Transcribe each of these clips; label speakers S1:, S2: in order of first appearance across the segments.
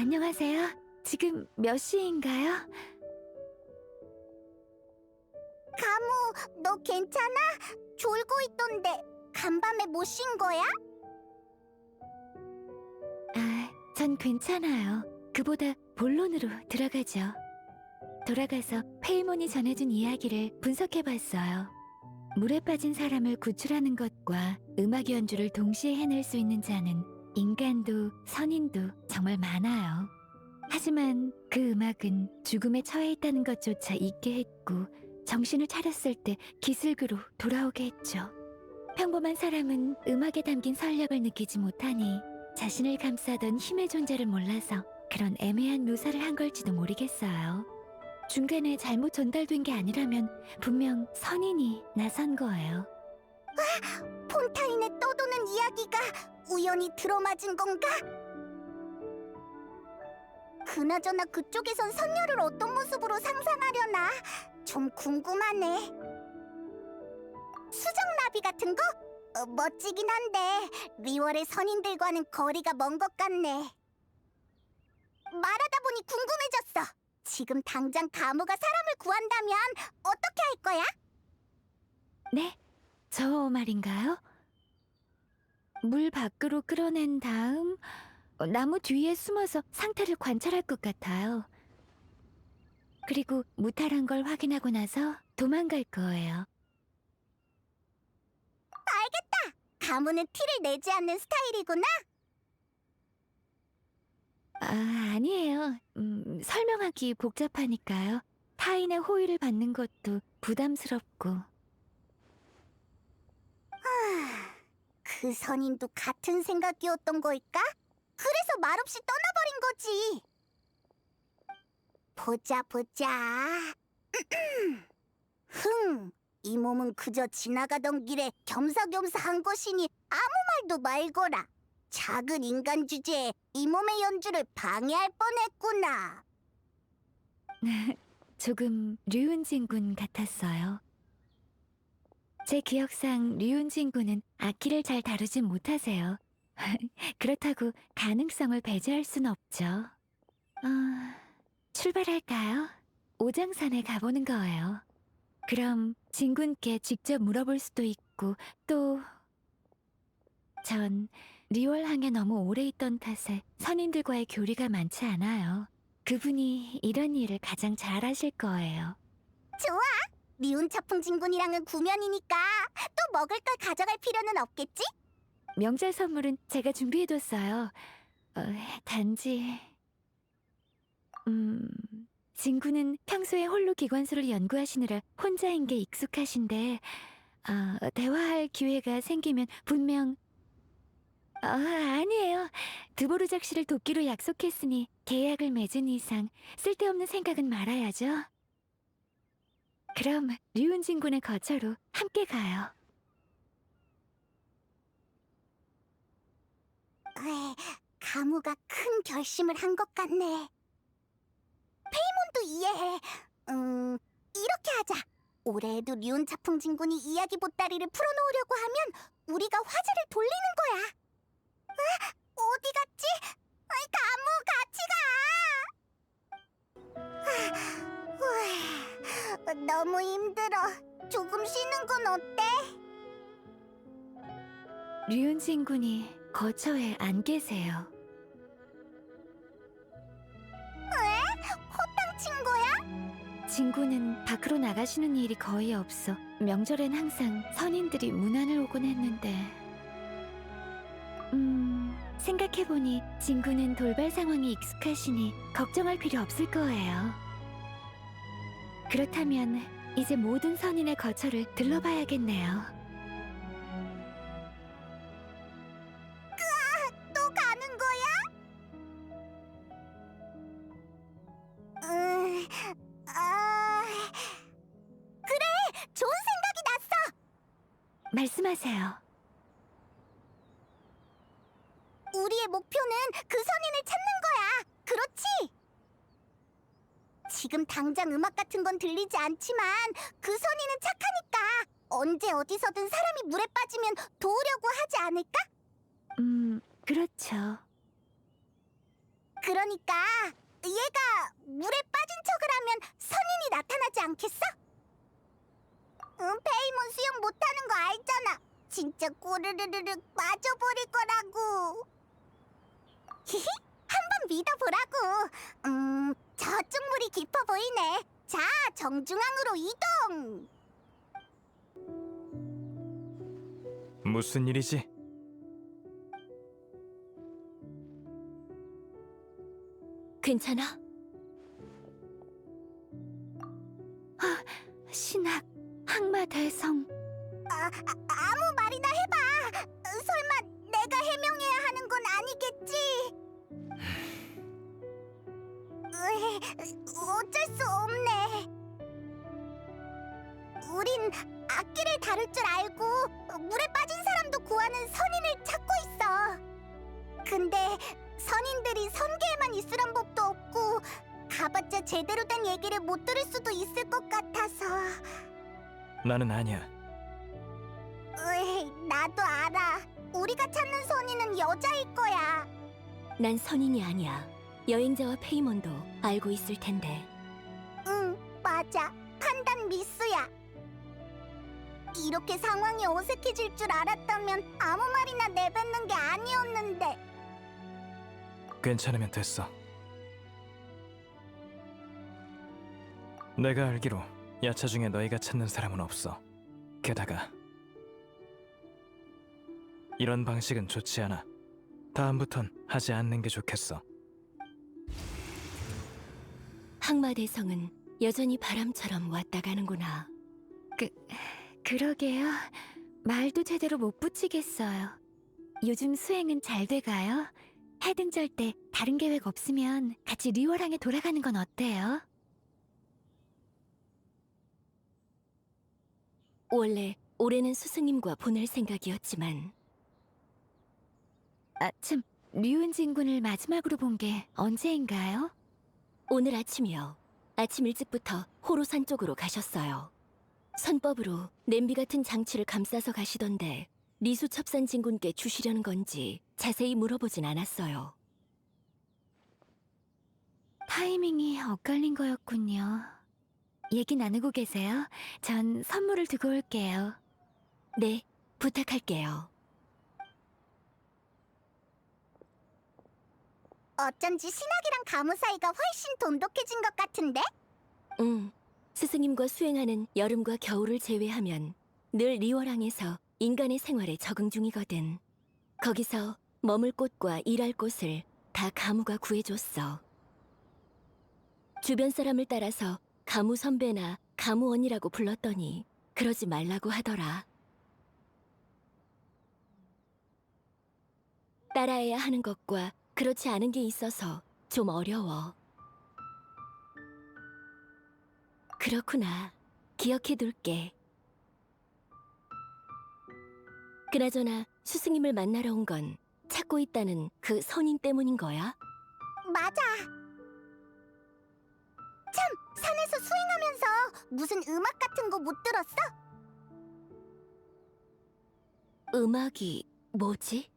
S1: 안녕하세요. 지금 몇 시인가요?
S2: 가무, 너 괜찮아? 졸고 있던데 간밤에 못 쉰 거야?
S1: 전 괜찮아요. 그보다 본론으로 들어가죠. 돌아가서 페이몬이 전해준 이야기를 분석해봤어요. 물에 빠진 사람을 구출하는 것과 음악 연주를 동시에 해낼 수 있는 자는 인간도 선인도 정말 많아요. 하지만 그 음악은 죽음에 처해 있다는 것조차 잊게 했고 정신을 차렸을 때 기슭으로 돌아오게 했죠. 평범한 사람은 음악에 담긴 설력을 느끼지 못하니 자신을 감싸던 힘의 존재를 몰라서 그런 애매한 묘사를 한 걸지도 모르겠어요. 중간에 잘못 전달된 게 아니라면 분명 선인이 나선 거예요.
S2: 폰타인에 떠도는 이야기가 우연히 들어맞은 건가? 그나저나 그쪽에선 선녀를 어떤 모습으로 상상하려나? 좀 궁금하네. 수정나비 같은 거? 멋지긴 한데 리월의 선인들과는 거리가 먼 것 같네. 말하다 보니 궁금해졌어. 지금 당장 가무가 사람을 구한다면 어떻게 할 거야?
S1: 네? 저 말인가요? 물 밖으로 끌어낸 다음 나무 뒤에 숨어서 상태를 관찰할 것 같아요. 그리고 무탈한 걸 확인하고 나서 도망갈 거예요.
S2: 알겠다. 가무는 티를 내지 않는 스타일이구나.
S1: 아니에요. 설명하기 복잡하니까요. 타인의 호의를 받는 것도 부담스럽고.
S2: 그 선인도 같은 생각이었던 걸까? 그래서 말없이 떠나버린 거지. 보자. 이 몸은 그저 지나가던 길에 겸사겸사 한 것이니 아무 말도 말거라. 작은 인간 주제에 이 몸의 연주를 방해할 뻔했구나.
S1: 조금 류은진 군 같았어요. 제 기억상 류은진 군은 악기를 잘 다루진 못하세요. 그렇다고 가능성을 배제할 순 없죠. 출발할까요? 오장산에 가보는 거예요. 그럼 진군께 직접 물어볼 수도 있고 또 전 리월항에 너무 오래 있던 탓에 선인들과의 교류가 많지 않아요. 그분이 이런 일을 가장 잘 하실 거예요.
S2: 좋아. 미운 차풍 진군이랑은 구면이니까 또 먹을 걸 가져갈 필요는 없겠지?
S1: 명절 선물은 제가 준비해뒀어요. 단지... 진구는 평소에 홀로 기관소를 연구하시느라 혼자인 게 익숙하신데 대화할 기회가 생기면 분명... 아니에요. 드보르작 씨를 돕기로 약속했으니 계약을 맺은 이상 쓸데없는 생각은 말아야죠. 그럼 류은진 군의 거처로 함께 가요.
S2: 가무가 큰 결심을 한 것 같네. 페이몬도 이해해. 이렇게 하자. 올해에도 류은 차풍 진군이 이야기 보따리를 풀어놓으려고 하면 우리가 화제를 돌리는 거야. 어디 갔지? 가무, 같이 가! 너무 힘들어. 조금 쉬는 건 어때?
S1: 류은진 군이 거처에 안 계세요.
S2: 허탕 친 거야?
S1: 진구는 밖으로 나가시는 일이 거의 없어 명절엔 항상 선인들이 문안을 오곤 했는데 생각해보니 진구는 돌발 상황이 익숙하시니 걱정할 필요 없을 거예요. 그렇다면 이제 모든 선인의 거처를 들러봐야겠네요.
S2: 또 가는 거야? 그래! 좋은 생각이 났어!
S1: 말씀하세요.
S2: 우리의 목표는 그 선인을 찾는 거야! 그렇지? 지금 당장 음악 같은 건 들리지 않지만 그 선인은 착하니까 언제 어디서든 사람이 물에 빠지면 도우려고 하지 않을까?
S1: 그렇죠.
S2: 그러니까 얘가 물에 빠진 척을 하면 선인이 나타나지 않겠어? 페이몬 수영 못하는 거 알잖아. 진짜 꼬르르르륵 빠져버릴 거라고. 히히, 한번 믿어보라고. 저쪽 물이 깊어 보이네. 자, 정중앙으로 이동.
S3: 무슨 일이지?
S1: 괜찮아? 신학, 항마달성.
S2: 아무 말이나 해봐. 설마 내가 해명해야 하는 건 아니겠지? 어쩔 수 없네. 우린 악기를 다룰 줄 알고 물에 빠진 사람도 구하는 선인을 찾고 있어. 근데 선인들이 선계에만 있으란 법도 없고 가봤자 제대로 된 얘기를 못 들을 수도 있을 것 같아서.
S3: 나는 아니야.
S2: 나도 알아. 우리가 찾는 선인은 여자일 거야.
S1: 난 선인이 아니야. 여행자와 페이몬도 알고 있을 텐데.
S2: 응, 맞아. 판단 미스야. 이렇게 상황이 어색해질 줄 알았다면 아무 말이나 내뱉는 게 아니었는데.
S3: 괜찮으면 됐어. 내가 알기로 야차 중에 너희가 찾는 사람은 없어. 게다가 이런 방식은 좋지 않아. 다음부턴 하지 않는 게 좋겠어.
S1: 항마대성은 여전히 바람처럼 왔다 가는구나. 그러게요. 말도 제대로 못 붙이겠어요. 요즘 수행은 잘 돼가요? 해등절 때 다른 계획 없으면 같이 리워랑에 돌아가는 건 어때요? 원래 올해는 스승님과 보낼 생각이었지만 참, 류은 진군을 마지막으로 본 게 언제인가요? 오늘 아침이요. 아침 일찍부터 호로산 쪽으로 가셨어요. 선법으로 냄비 같은 장치를 감싸서 가시던데 리수 첩산 진군께 주시려는 건지 자세히 물어보진 않았어요. 타이밍이 엇갈린 거였군요. 얘기 나누고 계세요. 전 선물을 두고 올게요. 네, 부탁할게요.
S2: 어쩐지 신학이랑 가무 사이가 훨씬 돈독해진 것 같은데?
S1: 스승님과 수행하는 여름과 겨울을 제외하면 늘 리워랑에서 인간의 생활에 적응 중이거든. 거기서 머물 곳과 일할 곳을 다 가무가 구해줬어. 주변 사람을 따라서 가무 선배나 가무 언니라고 불렀더니 그러지 말라고 하더라. 따라해야 하는 것과 그렇지 않은 게 있어서 좀 어려워. 그렇구나. 기억해둘게. 그나저나 스승님을 만나러 온 건 찾고 있다는 그 선인 때문인 거야?
S2: 맞아. 참, 산에서 수행하면서 무슨 음악 같은 거 못 들었어?
S1: 음악이 뭐지?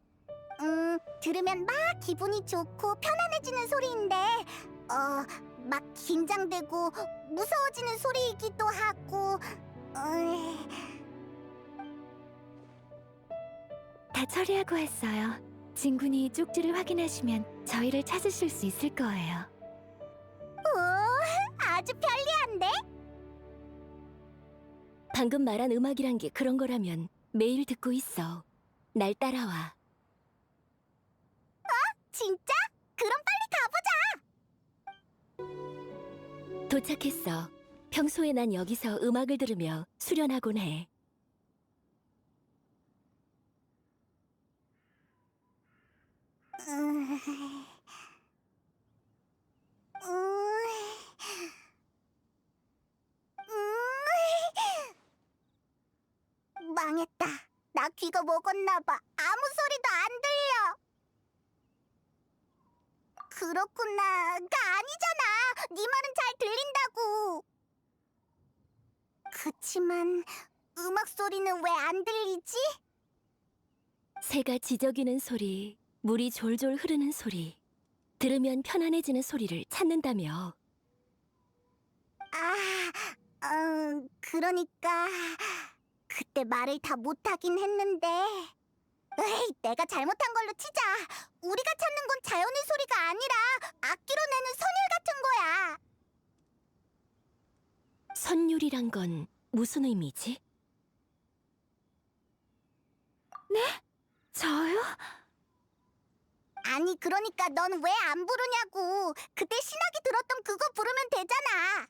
S2: 들으면 막 기분이 좋고 편안해지는 소리인데, 막 긴장되고 무서워지는 소리이기도 하고,
S1: 다 처리하고 했어요. 진군이 쪽지를 확인하시면 저희를 찾으실 수 있을 거예요.
S2: 오, 아주 편리한데?
S1: 방금 말한 음악이란 게 그런 거라면 매일 듣고 있어. 날 따라와.
S2: 진짜? 그럼 빨리 가보자!
S1: 도착했어. 평소에 난 여기서 음악을 들으며 수련하곤 해.
S2: 망했다. 나 귀가 먹었나봐. 아무 소리도 안 들려. 그렇구나. 가 아니잖아. 네 말은 잘 들린다고. 그치만 음악 소리는 왜 안 들리지?
S1: 새가 지저귀는 소리, 물이 졸졸 흐르는 소리.
S4: 들으면 편안해지는 소리를 찾는다며.
S2: 그러니까 그때 말을 다 못하긴 했는데 에이, 내가 잘못한 걸로 치자. 우리가 찾는 건 자연의 소리가 아니라 악기로 내는 선율 같은 거야.
S4: 선율이란 건 무슨 의미지?
S1: 저요?
S2: 아니 그러니까 넌 왜 안 부르냐고. 그때 신학이 들었던 그거 부르면 되잖아.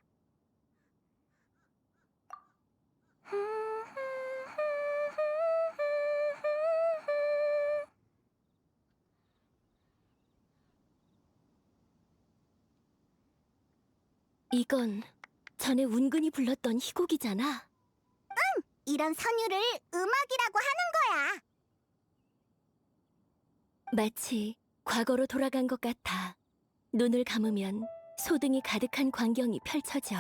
S4: 이건 전에 운근이 불렀던 희곡이잖아.
S2: 이런 선율을 음악이라고 하는 거야.
S4: 마치 과거로 돌아간 것 같아. 눈을 감으면 소등이 가득한 광경이 펼쳐져.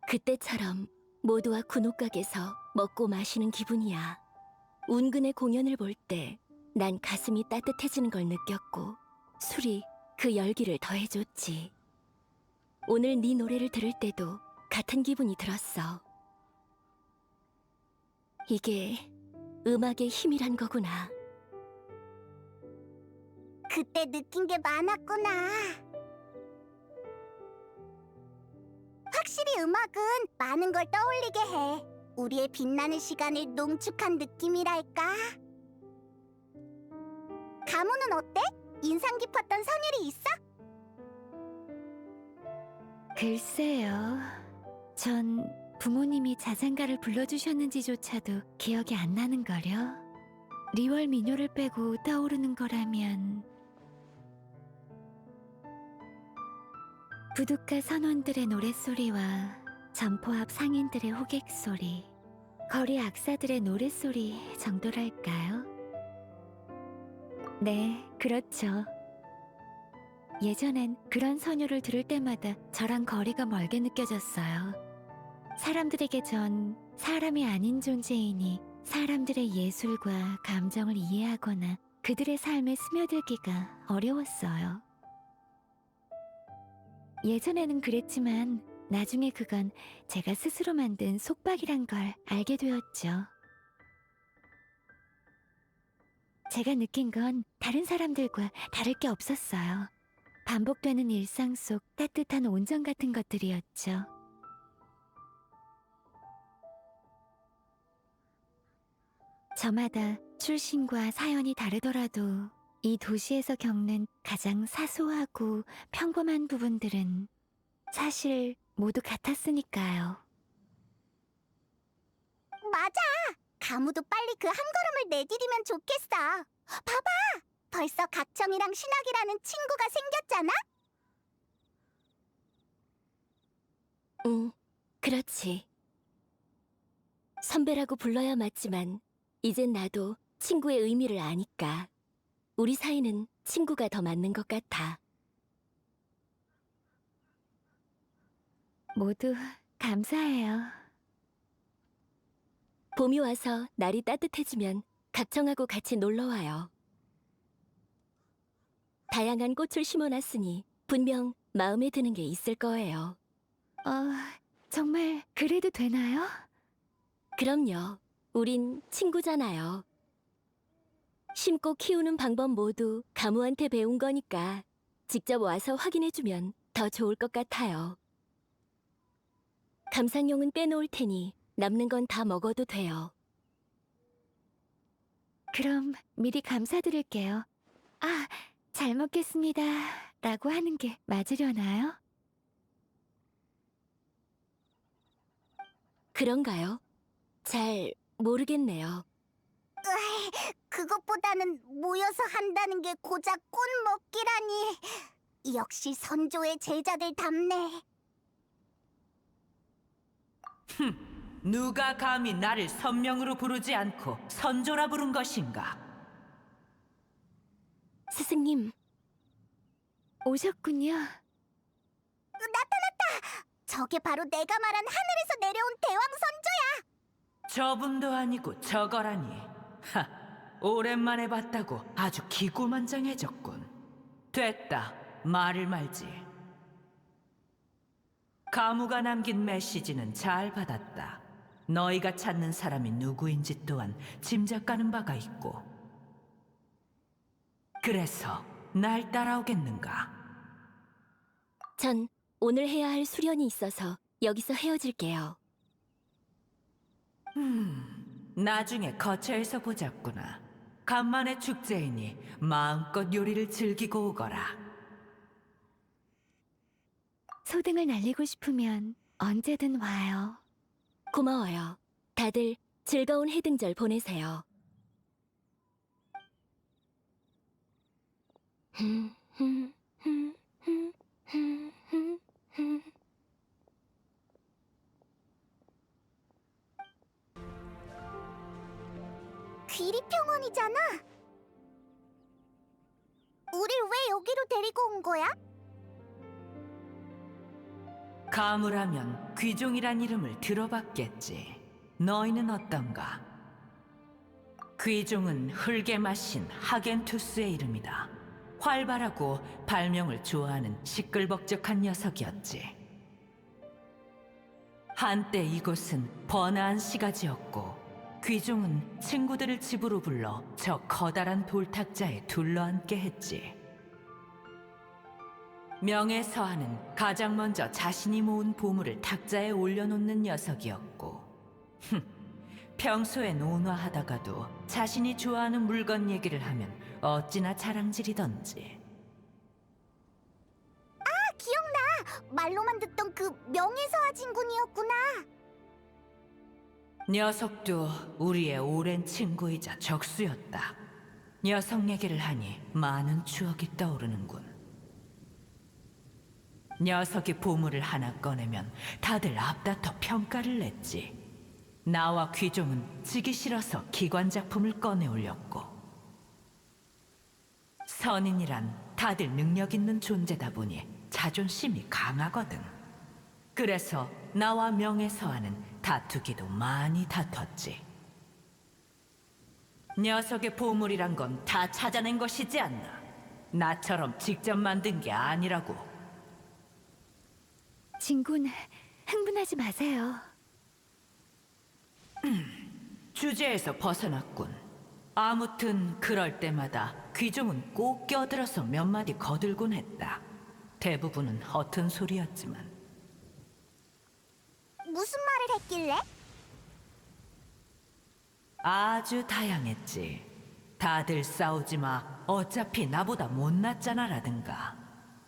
S4: 그때처럼 모두와 군옥각에서 먹고 마시는 기분이야. 운근의 공연을 볼 때 난 가슴이 따뜻해지는 걸 느꼈고 술이 그 열기를 더해줬지. 오늘 네 노래를 들을 때도 같은 기분이 들었어. 이게 음악의 힘이란 거구나.
S2: 그때 느낀 게 많았구나. 확실히 음악은 많은 걸 떠올리게 해. 우리의 빛나는 시간을 농축한 느낌이랄까. 가무는 어때? 인상 깊었던 선율이 있어?
S1: 글쎄요. 전 부모님이 자장가를 불러주셨는지조차도 기억이 안 나는걸요. 리월 민요를 빼고 떠오르는 거라면 부둣가 선원들의 노랫소리와 점포 앞 상인들의 호객소리, 거리 악사들의 노랫소리 정도랄까요? 네, 그렇죠. 예전엔 그런 선율을 들을 때마다 저랑 거리가 멀게 느껴졌어요. 사람들에게 전 사람이 아닌 존재이니 사람들의 예술과 감정을 이해하거나 그들의 삶에 스며들기가 어려웠어요. 예전에는 그랬지만 나중에 그건 제가 스스로 만든 속박이란 걸 알게 되었죠. 제가 느낀 건 다른 사람들과 다를 게 없었어요. 반복되는 일상 속 따뜻한 온정 같은 것들이었죠. 저마다 출신과 사연이 다르더라도 이 도시에서 겪는 가장 사소하고 평범한 부분들은 사실 모두 같았으니까요.
S2: 맞아. 가무도 빨리 그 한 걸음을 내디디면 좋겠어. 봐봐. 벌써 각청이랑 신학이라는 친구가 생겼잖아?
S4: 응, 그렇지. 선배라고 불러야 맞지만 이젠 나도 친구의 의미를 아니까 우리 사이는 친구가 더 맞는 것 같아.
S1: 모두 감사해요.
S4: 봄이 와서 날이 따뜻해지면 각청하고 같이 놀러와요. 다양한 꽃을 심어놨으니 분명 마음에 드는 게 있을 거예요.
S1: 정말 그래도 되나요?
S4: 그럼요. 우린 친구잖아요. 심고 키우는 방법 모두 가무한테 배운 거니까 직접 와서 확인해주면 더 좋을 것 같아요. 감상용은 빼놓을 테니 남는 건 다 먹어도 돼요.
S1: 그럼 미리 감사드릴게요. 잘 먹겠습니다. 라고 하는 게 맞으려나요?
S4: 그런가요? 잘 모르겠네요.
S2: 으이, 그것보다는 모여서 한다는 게 고작 꽃 먹기라니. 역시 선조의 제자들 답네.
S5: 누가 감히 나를 선명으로 부르지 않고 선조라 부른 것인가?
S4: 스승님,
S1: 오셨군요.
S2: 나타났다. 저게 바로 내가 말한 하늘에서 내려온 대왕 선조야.
S5: 저분도 아니고 저거라니. 오랜만에 봤다고 아주 기고만장해졌군. 됐다. 말을 말지. 가무가 남긴 메시지는 잘 받았다. 너희가 찾는 사람이 누구인지 또한 짐작가는 바가 있고. 그래서 날 따라오겠는가?
S4: 전 오늘 해야 할 수련이 있어서 여기서 헤어질게요.
S5: 나중에 거처에서 보자꾸나. 간만에 축제이니 마음껏 요리를 즐기고 오거라.
S1: 소등을 날리고 싶으면 언제든 와요.
S4: 고마워요. 다들 즐거운 해등절 보내세요.
S2: 귀리평원이잖아. 우릴 왜 여기로 데리고 온 거야?
S5: 가무라면 귀종이란 이름을 들어봤겠지. 너희는 어떤가? 귀종은 흙에 마신 하겐투스의 이름이다. 활발하고 발명을 좋아하는 시끌벅적한 녀석이었지. 한때 이곳은 번화한 시가지였고 귀종은 친구들을 집으로 불러 저 커다란 돌탁자에 둘러앉게 했지. 명예서하는 가장 먼저 자신이 모은 보물을 탁자에 올려놓는 녀석이었고 평소엔 온화하다가도 자신이 좋아하는 물건 얘기를 하면 어찌나 자랑질이던지.
S2: 기억나. 말로만 듣던 그 명예서화 진군이었구나.
S5: 녀석도 우리의 오랜 친구이자 적수였다. 녀석 얘기를 하니 많은 추억이 떠오르는군. 녀석이 보물을 하나 꺼내면 다들 앞다퉈 평가를 냈지. 나와 귀종은 지기 싫어서 기관 작품을 꺼내 올렸고. 선인이란 다들 능력 있는 존재다 보니 자존심이 강하거든. 그래서 나와 명예서하는 다투기도 많이 다퉜지. 녀석의 보물이란 건 다 찾아낸 것이지 않나? 나처럼 직접 만든 게 아니라고.
S1: 진군, 흥분하지 마세요.
S5: 주제에서 벗어났군. 아무튼 그럴 때마다 귀종은 꼭 껴들어서 몇 마디 거들곤 했다. 대부분은 허튼 소리였지만.
S2: 무슨 말을 했길래?
S5: 아주 다양했지. 다들 싸우지 마. 어차피 나보다 못났잖아라든가.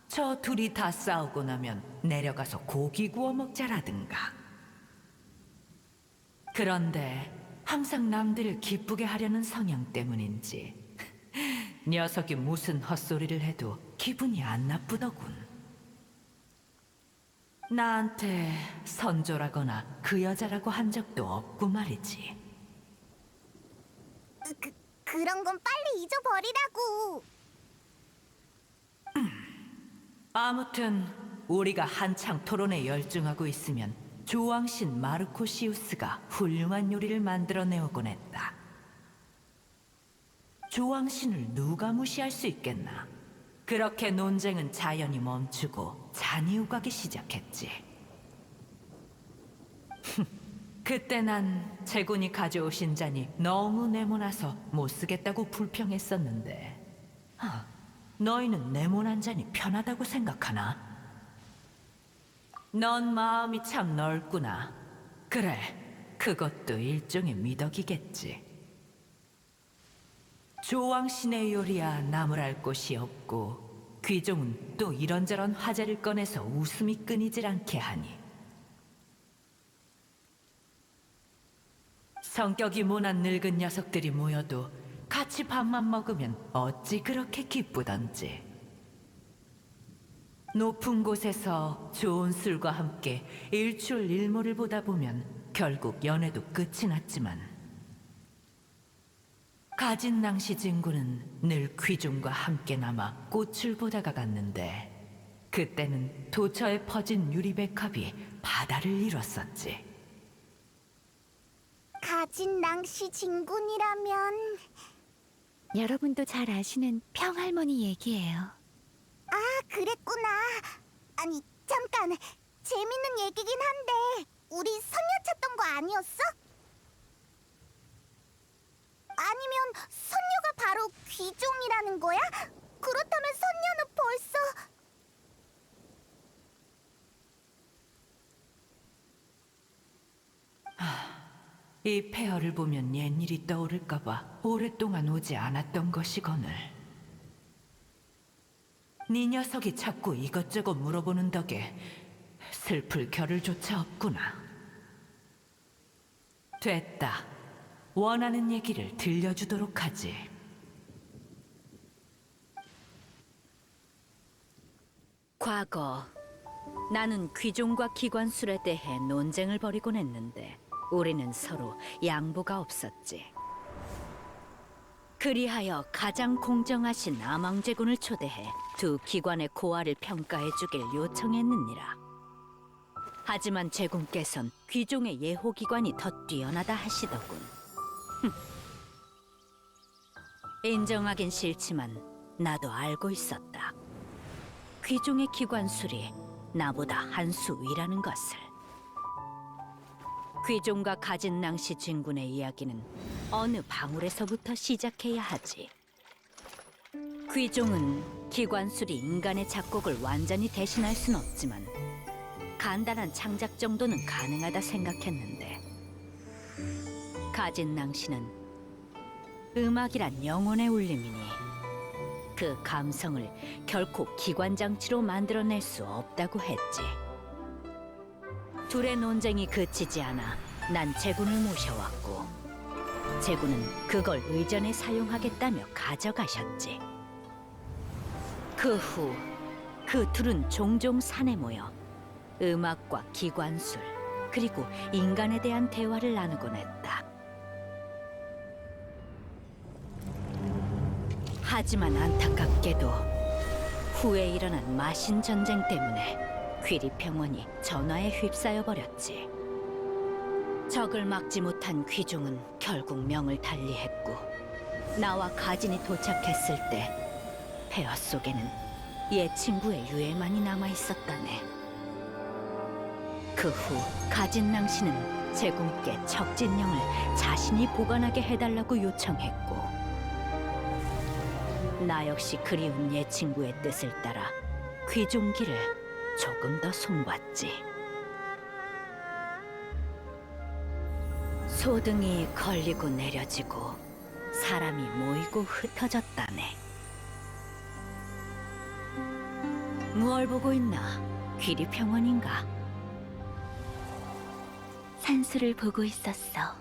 S5: 저 둘이 다 싸우고 나면 내려가서 고기 구워 먹자라든가. 그런데 항상 남들을 기쁘게 하려는 성향 때문인지 녀석이 무슨 헛소리를 해도 기분이 안 나쁘더군. 나한테 선조라거나 그 여자라고 한 적도 없고 말이지.
S2: 그런 건 빨리 잊어버리라고.
S5: 아무튼 우리가 한창 토론에 열중하고 있으면 조왕신 마르코시우스가 훌륭한 요리를 만들어내오곤 했다. 조왕신을 누가 무시할 수 있겠나? 그렇게 논쟁은 자연히 멈추고 잔이 오가기 시작했지. 그때 난 제군이 가져오신 잔이 너무 네모나서 못 쓰겠다고 불평했었는데 너희는 네모난 잔이 편하다고 생각하나? 넌 마음이 참 넓구나. 그래, 그것도 일종의 미덕이겠지. 조왕신의 요리야 나무랄 곳이 없고 귀종은 또 이런저런 화제를 꺼내서 웃음이 끊이질 않게 하니 성격이 모난 늙은 녀석들이 모여도 같이 밥만 먹으면 어찌 그렇게 기쁘던지. 높은 곳에서 좋은 술과 함께 일출일모를 보다 보면 결국 연애도 끝이 났지만 가진 낭시 진구는 늘 귀종과 함께 남아 꽃을 보다가 갔는데 그때는 도처에 퍼진 유리백합이 바다를 이뤘었지.
S2: 가진 낭시 진군이라면
S1: 여러분도 잘 아시는 평할머니 얘기예요.
S2: 그랬구나. 아니, 잠깐. 재밌는 얘기긴 한데 우리 선녀 찾던 거 아니었어? 아니면 선녀가 바로 귀종이라는 거야? 그렇다면 선녀는 벌써...
S5: 이 폐허를 보면 옛일이 떠오를까봐 오랫동안 오지 않았던 것이거늘. 네 녀석이 자꾸 이것저것 물어보는 덕에 슬플 겨를조차 없구나. 됐다. 원하는 얘기를 들려주도록 하지.
S6: 과거 나는 귀종과 기관술에 대해 논쟁을 벌이곤 했는데 우리는 서로 양보가 없었지. 그리하여 가장 공정하신 암왕제군을 초대해 두 기관의 고하를 평가해 주길 요청했느니라. 하지만 제군께선 귀종의 예호기관이 더 뛰어나다 하시더군. 인정하긴 싫지만 나도 알고 있었다. 귀종의 기관술이 나보다 한 수 위라는 것을. 귀종과 가진 낭시 진군의 이야기는 어느 방울에서부터 시작해야 하지. 귀종은 기관술이 인간의 작곡을 완전히 대신할 순 없지만 간단한 창작 정도는 가능하다 생각했는데, 가진 낭시는 음악이란 영혼의 울림이니 그 감성을 결코 기관장치로 만들어낼 수 없다고 했지. 둘의 논쟁이 그치지 않아 난 제군을 모셔왔고, 제군은 그걸 의전에 사용하겠다며 가져가셨지. 그 후 그 둘은 종종 산에 모여 음악과 기관술 그리고 인간에 대한 대화를 나누곤 했다. 하지만 안타깝게도 후에 일어난 마신 전쟁 때문에 귀리 평원이 전화에 휩싸여 버렸지. 적을 막지 못한 귀종은 결국 명을 달리했고, 나와 가진이 도착했을 때 폐허 속에는 옛 친구의 유해만이 남아 있었다네. 그 후 가진 낭시는 제군께 척진령을 자신이 보관하게 해달라고 요청했고, 나 역시 그리운 옛 친구의 뜻을 따라 귀종기를 조금 더 손봤지. 소등이 걸리고 내려지고 사람이 모이고 흩어졌다네. 무얼 보고 있나? 귀리평원인가?
S4: 산수를 보고 있었어.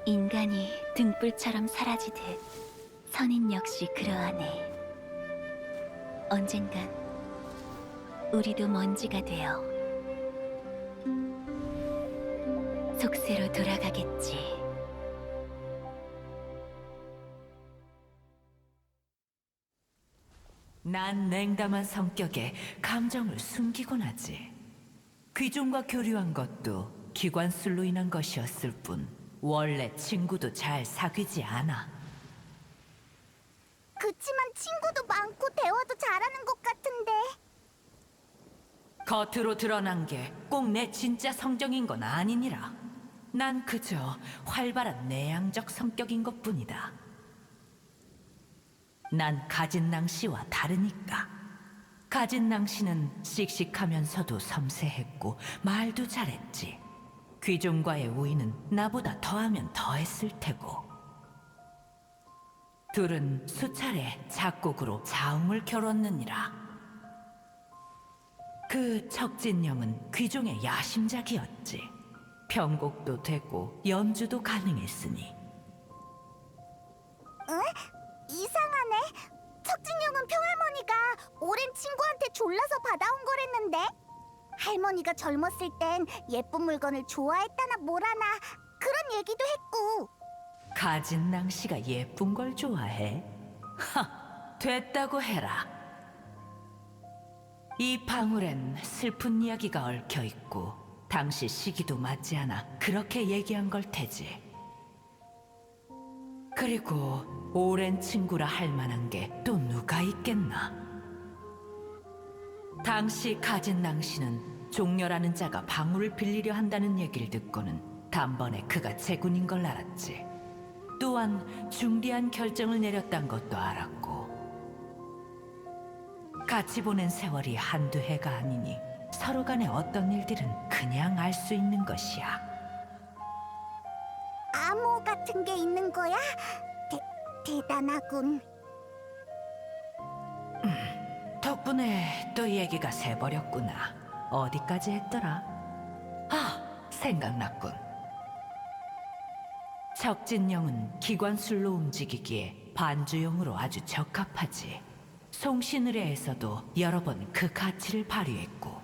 S4: 인간이 등불처럼 사라지듯 선인 역시 그러하네. 언젠간 우리도 먼지가 되어 속세로 돌아가겠지.
S5: 난 냉담한 성격에 감정을 숨기곤 하지. 귀종과 교류한 것도 기관술로 인한 것이었을 뿐 원래 친구도 잘 사귀지 않아.
S2: 그치만 친구도 많고 대화도 잘하는 것 같은데.
S5: 겉으로 드러난 게 꼭 내 진짜 성정인 건 아니니라. 난 그저 활발한 내향적 성격인 것뿐이다. 난 가진낭 씨와 다르니까. 가진낭 씨는 씩씩하면서도 섬세했고 말도 잘했지. 귀종과의 우위는 나보다 더하면 더했을 테고. 둘은 수차례 작곡으로 자웅을 겨뤘느니라. 그 척진령은 귀종의 야심작이었지. 편곡도 되고 연주도 가능했으니.
S2: 응? 이상하네. 척진령은 평할머니가 오랜 친구한테 졸라서 받아온 거랬는데, 할머니가 젊었을 땐 예쁜 물건을 좋아했다나 뭐라나 그런 얘기도 했고.
S5: 가진낭 씨가 예쁜 걸 좋아해? 하, 됐다고 해라. 이 방울엔 슬픈 이야기가 얽혀 있고 당시 시기도 맞지 않아 그렇게 얘기한 걸 테지. 그리고 오랜 친구라 할 만한 게 또 누가 있겠나? 당시 가진낭 씨는 종려라는 자가 방울을 빌리려 한다는 얘기를 듣고는 단번에 그가 제군인 걸 알았지. 또한 중대한 결정을 내렸단 것도 알았고, 같이 보낸 세월이 한두 해가 아니니 서로 간의 어떤 일들은 그냥 알 수 있는 것이야.
S2: 암호 같은 게 있는 거야? 대단하군.
S5: 덕분에 또 얘기가 새버렸구나. 어디까지 했더라? 아, 생각났군. 척진령은 기관술로 움직이기에 반주용으로 아주 적합하지. 송신의뢰에서도 여러 번 그 가치를 발휘했고,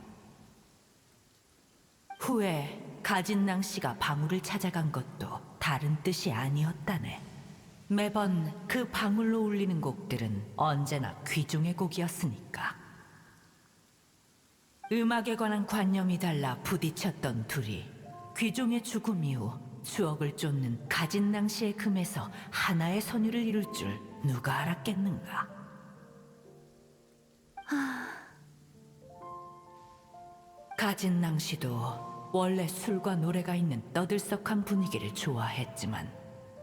S5: 후에 가진낭 씨가 방울을 찾아간 것도 다른 뜻이 아니었다네. 매번 그 방울로 울리는 곡들은 언제나 귀중의 곡이었으니까. 음악에 관한 관념이 달라 부딪혔던 둘이 귀종의 죽음 이후 추억을 쫓는 가진낭 씨의 금에서 하나의 선율을 이룰 줄 누가 알았겠는가. 가진낭 씨도 원래 술과 노래가 있는 떠들썩한 분위기를 좋아했지만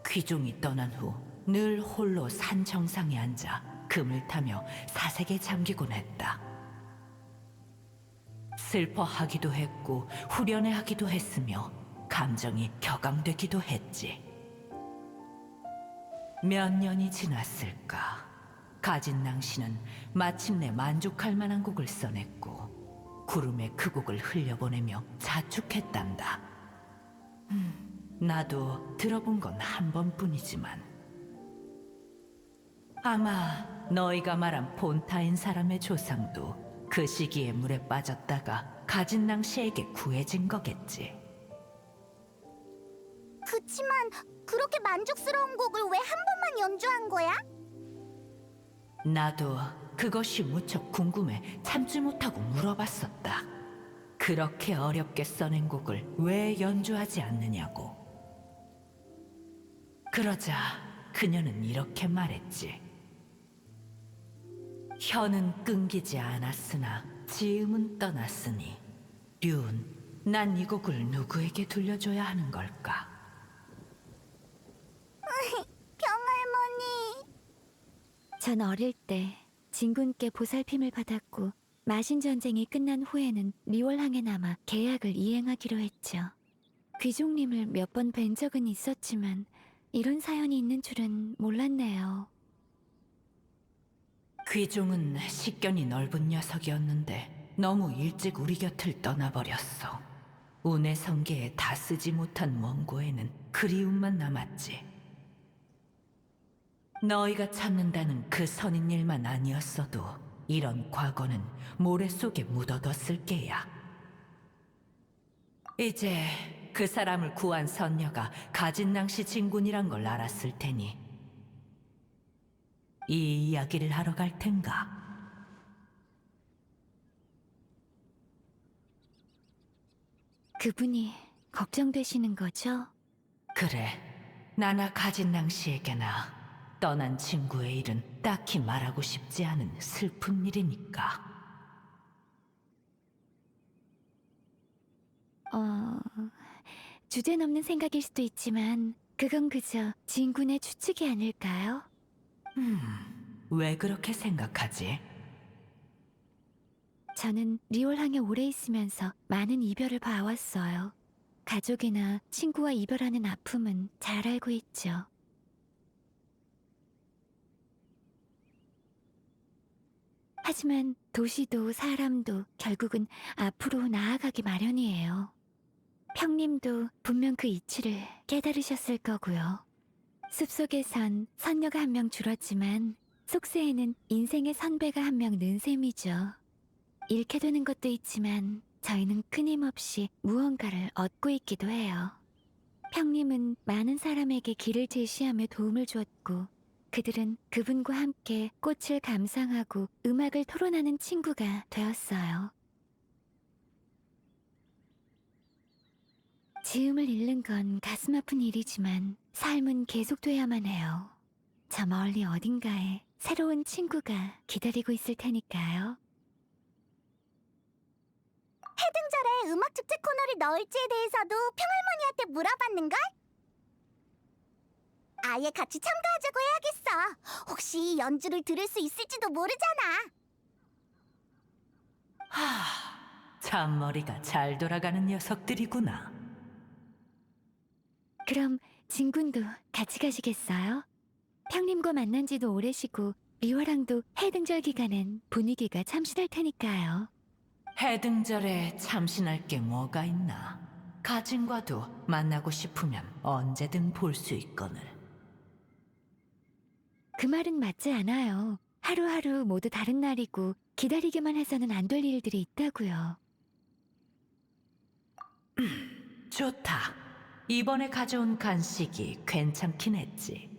S5: 귀종이 떠난 후 늘 홀로 산 정상에 앉아 금을 타며 사색에 잠기곤 했다. 슬퍼하기도 했고 후련해하기도 했으며 감정이 격앙되기도 했지. 몇 년이 지났을까. 가진낭 씨는 마침내 만족할 만한 곡을 써냈고 구름에 그 곡을 흘려보내며 자축했단다. 나도 들어본 건 한 번뿐이지만 아마 너희가 말한 폰타인 사람의 조상도 그 시기에 물에 빠졌다가 가진낭 씨에게 구해진 거겠지.
S2: 그치만 그렇게 만족스러운 곡을 왜 한 번만 연주한 거야?
S5: 나도 그것이 무척 궁금해 참지 못하고 물어봤었다. 그렇게 어렵게 써낸 곡을 왜 연주하지 않느냐고. 그러자 그녀는 이렇게 말했지. 혀는 끊기지 않았으나 지음은 떠났으니 륜, 난 이 곡을 누구에게 들려줘야 하는 걸까?
S2: 병할머니.
S1: 전 어릴 때 진군께 보살핌을 받았고 마신 전쟁이 끝난 후에는 리월항에 남아 계약을 이행하기로 했죠. 귀종님을 몇 번 뵌 적은 있었지만 이런 사연이 있는 줄은 몰랐네요.
S5: 귀종은 식견이 넓은 녀석이었는데 너무 일찍 우리 곁을 떠나버렸어. 운의 성게에 다 쓰지 못한 원고에는 그리움만 남았지. 너희가 찾는다는 그 선인 일만 아니었어도 이런 과거는 모래 속에 묻어뒀을 게야. 이제 그 사람을 구한 선녀가 가진낭씨 진군이란 걸 알았을 테니 이 이야기를 하러 갈 텐가?
S1: 그분이 걱정되시는 거죠?
S5: 그래, 나나 가진낭씨에게나 떠난 친구의 일은 딱히 말하고 싶지 않은 슬픈 일이니까.
S1: 주제넘는 생각일 수도 있지만 그건 그저 진군의 추측이 아닐까요?
S5: 왜 그렇게 생각하지?
S1: 저는 리월항에 오래 있으면서 많은 이별을 봐왔어요. 가족이나 친구와 이별하는 아픔은 잘 알고 있죠. 하지만 도시도 사람도 결국은 앞으로 나아가기 마련이에요. 평님도 분명 그 이치를 깨달으셨을 거고요. 숲속에선 선녀가 한 명 줄었지만 속세에는 인생의 선배가 한 명 는 셈이죠. 잃게 되는 것도 있지만 저희는 끊임없이 무언가를 얻고 있기도 해요. 평님은 많은 사람에게 길을 제시하며 도움을 주었고 그들은 그분과 함께 꽃을 감상하고 음악을 토론하는 친구가 되었어요. 지음을 잃는 건 가슴 아픈 일이지만 삶은 계속돼야만 해요. 저 멀리 어딘가에 새로운 친구가 기다리고 있을 테니까요.
S2: 해등절에 음악축제 코너를 넣을지에 대해서도 평할머니한테 물어봤는걸? 아예 같이 참가하자고 해야겠어. 혹시 연주를 들을 수 있을지도 모르잖아.
S5: 참머리가 잘 돌아가는 녀석들이구나.
S1: 그럼 진군도 같이 가시겠어요? 평님과 만난 지도 오래시고 리워랑도 해등절 기간엔 분위기가 참신할 테니까요.
S5: 해등절에 참신할 게 뭐가 있나? 가진과도 만나고 싶으면 언제든 볼 수 있거늘.
S1: 그 말은 맞지 않아요. 하루하루 모두 다른 날이고 기다리기만 해서는 안 될 일들이 있다고요.
S5: 좋다. 이번에 가져온 간식이 괜찮긴 했지.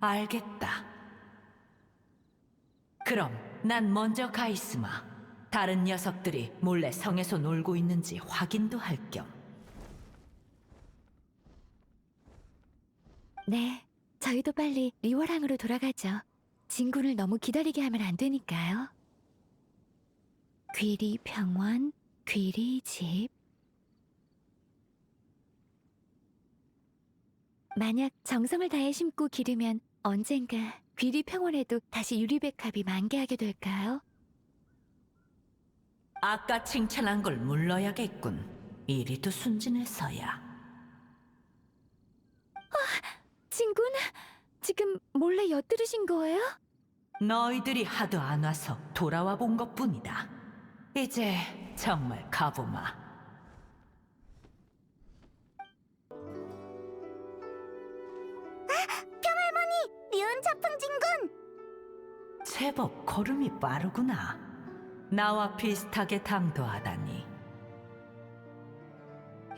S5: 알겠다. 그럼 난 먼저 가 있으마. 다른 녀석들이 몰래 성에서 놀고 있는지 확인도 할 겸.
S1: 네, 저희도 빨리 리워랑으로 돌아가죠. 진군을 너무 기다리게 하면 안 되니까요. 귀리 평원, 귀리 집. 만약 정성을 다해 심고 기르면 언젠가 귀리 평원에도 다시 유리백합이 만개하게 될까요?
S5: 아까 칭찬한 걸 물러야겠군. 이리도 순진해서야.
S1: 진군, 지금 몰래 엿들으신 거예요?
S5: 너희들이 하도 안 와서 돌아와 본 것뿐이다. 이제 정말 가보마.
S2: 리은 자풍진군!
S5: 제법 걸음이 빠르구나. 나와 비슷하게 당도하다니.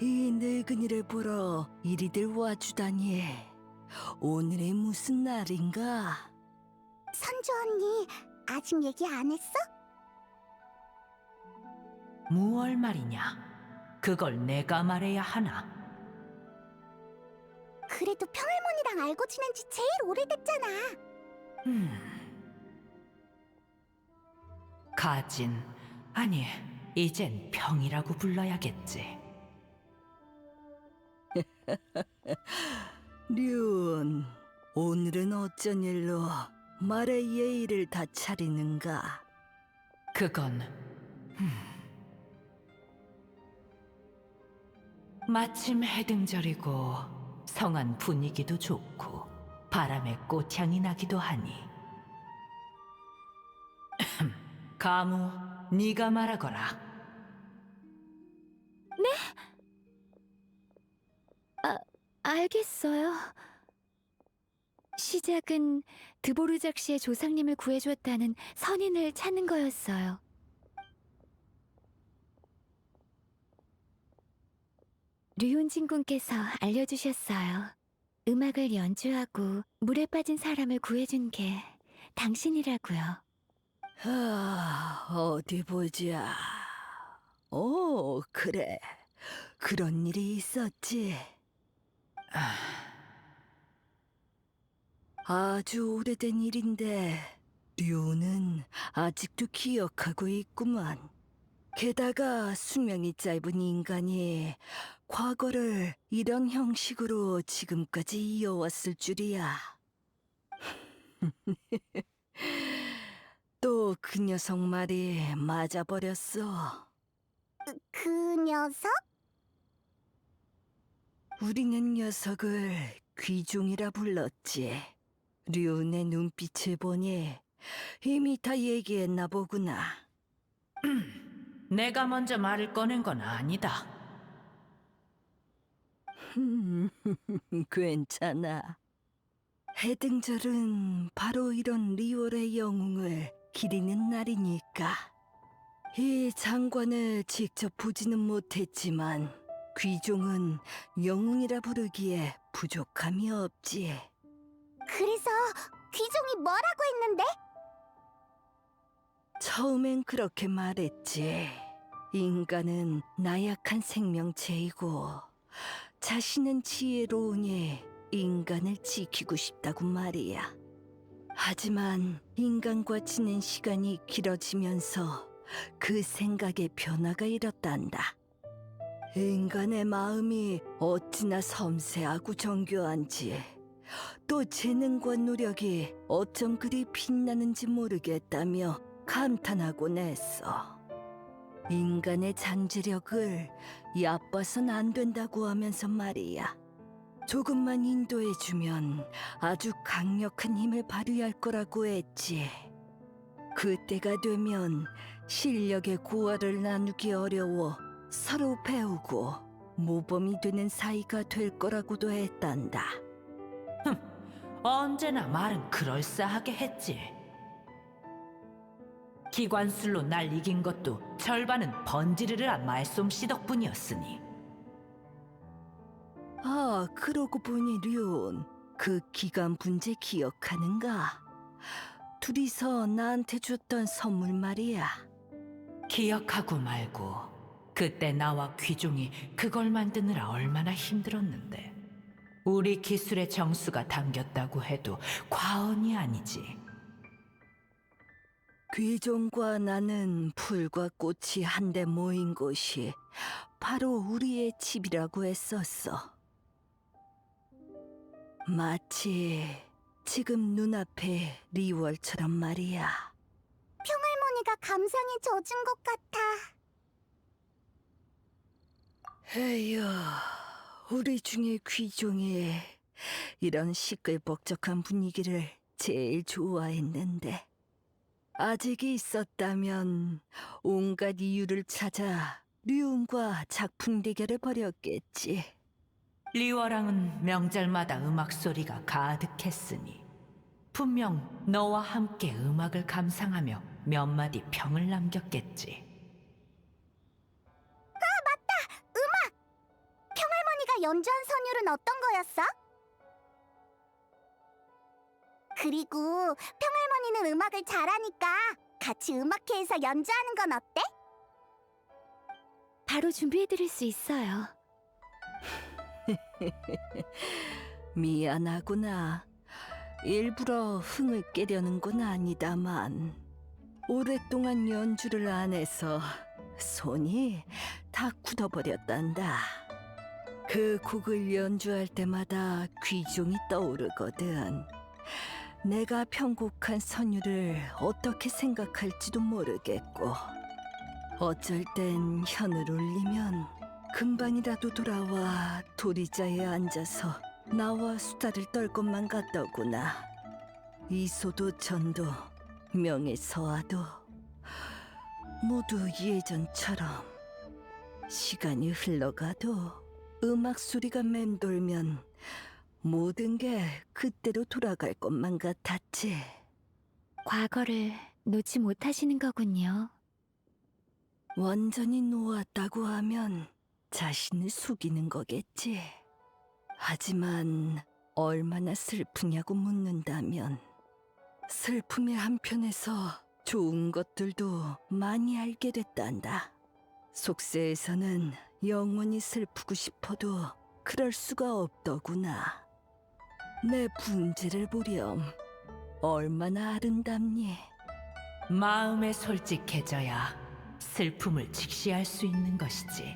S7: 이 늙은이를 보러 이리들 와주다니. 오늘이 무슨 날인가?
S2: 선주 언니, 아직 얘기 안 했어?
S5: 무얼 말이냐? 그걸 내가 말해야 하나?
S2: 그래도 평할머니랑 알고 지낸 지 제일 오래됐잖아.
S5: 가진, 아니, 이젠 평이라고 불러야겠지.
S7: 륜, 오늘은 어쩐 일로 말의 예의를 다 차리는가?
S5: 그건 마침 해등절이고 성안 분위기도 좋고 바람에 꽃향이 나기도 하니. 가무, 네가 말하거라.
S1: 알겠어요. 시작은 드보르작 씨의 조상님을 구해줬다는 선인을 찾는 거였어요. 류은진 군께서 알려주셨어요. 음악을 연주하고 물에 빠진 사람을 구해준 게 당신이라고요.
S7: 어디 보자. 오, 그래. 그런 일이 있었지. 아주 오래된 일인데 류는 아직도 기억하고 있구만. 게다가 수명이 짧은 인간이 과거를 이런 형식으로 지금까지 이어왔을 줄이야. 또 그 녀석 말이 맞아버렸어.
S2: 그 녀석?
S7: 우리는 녀석을 귀종이라 불렀지. 류의 눈빛을 보니 이미 다 얘기했나 보구나.
S5: 내가 먼저 말을 꺼낸 건 아니다.
S7: 괜찮아. 해등절은 바로 이런 리월의 영웅을 기리는 날이니까. 이 장관을 직접 보지는 못했지만 귀종은 영웅이라 부르기에 부족함이 없지.
S2: 그래서 귀종이 뭐라고 했는데?
S7: 처음엔 그렇게 말했지. 인간은 나약한 생명체이고 자신은 지혜로우니 인간을 지키고 싶다고 말이야. 하지만 인간과 지낸 시간이 길어지면서 그 생각에 변화가 일었단다. 인간의 마음이 어찌나 섬세하고 정교한지, 또 재능과 노력이 어쩜 그리 빛나는지 모르겠다며 감탄하곤 했어. 인간의 잠재력을 얕봐선 안 된다고 하면서 말이야. 조금만 인도해주면 아주 강력한 힘을 발휘할 거라고 했지. 그때가 되면 실력의 고하를 나누기 어려워 서로 배우고 모범이 되는 사이가 될 거라고도 했단다.
S5: 언제나 말은 그럴싸하게 했지. 기관술로 날 이긴 것도 절반은 번지르르한 말솜씨 덕분이었으니.
S7: 아, 그러고 보니 류온, 그 기간 분재 기억하는가? 둘이서 나한테 줬던 선물 말이야.
S5: 기억하고 말고 그때 나와 귀종이 그걸 만드느라 얼마나 힘들었는데. 우리 기술의 정수가 담겼다고 해도 과언이 아니지.
S7: 귀종과 나는 풀과 꽃이 한데 모인 곳이 바로 우리의 집이라고 했었어. 마치 지금 눈앞에 리월처럼 말이야.
S2: 평할머니가 감상에 젖은 것 같아.
S7: 에휴, 우리 중에 귀종이 이런 시끌벅적한 분위기를 제일 좋아했는데, 아직이 있었다면 온갖 이유를 찾아 류운과 작품 대결을 벌였겠지.
S5: 리워랑은 명절마다 음악 소리가 가득했으니 분명 너와 함께 음악을 감상하며 몇 마디 평을 남겼겠지.
S2: 평할머니가 연주한 선율은 어떤 거였어? 그리고 평할머니는 음악을 잘하니까 같이 음악회에서 연주하는 건 어때?
S1: 바로 준비해드릴 수 있어요.
S7: 미안하구나. 일부러 흥을 깨려는 건 아니다만 오랫동안 연주를 안 해서 손이 다 굳어버렸단다. 그 곡을 연주할 때마다 귀종이 떠오르거든. 내가 편곡한 선율을 어떻게 생각할지도 모르겠고, 어쩔 땐 현을 울리면 금방이라도 돌아와 도리자에 앉아서 나와 수다를 떨 것만 같더구나. 이소도 전도 명예서화도 모두 예전처럼 시간이 흘러가도 음악 소리가 맴돌면 모든 게 그때로 돌아갈 것만 같았지.
S1: 과거를 놓지 못하시는 거군요.
S7: 완전히 놓았다고 하면 자신을 속이는 거겠지. 하지만 얼마나 슬프냐고 묻는다면 슬픔의 한편에서 좋은 것들도 많이 알게 됐단다. 속세에서는 영원히 슬프고 싶어도 그럴 수가 없더구나. 내 분재를 보렴. 얼마나 아름답니?
S5: 마음에 솔직해져야 슬픔을 직시할 수 있는 것이지.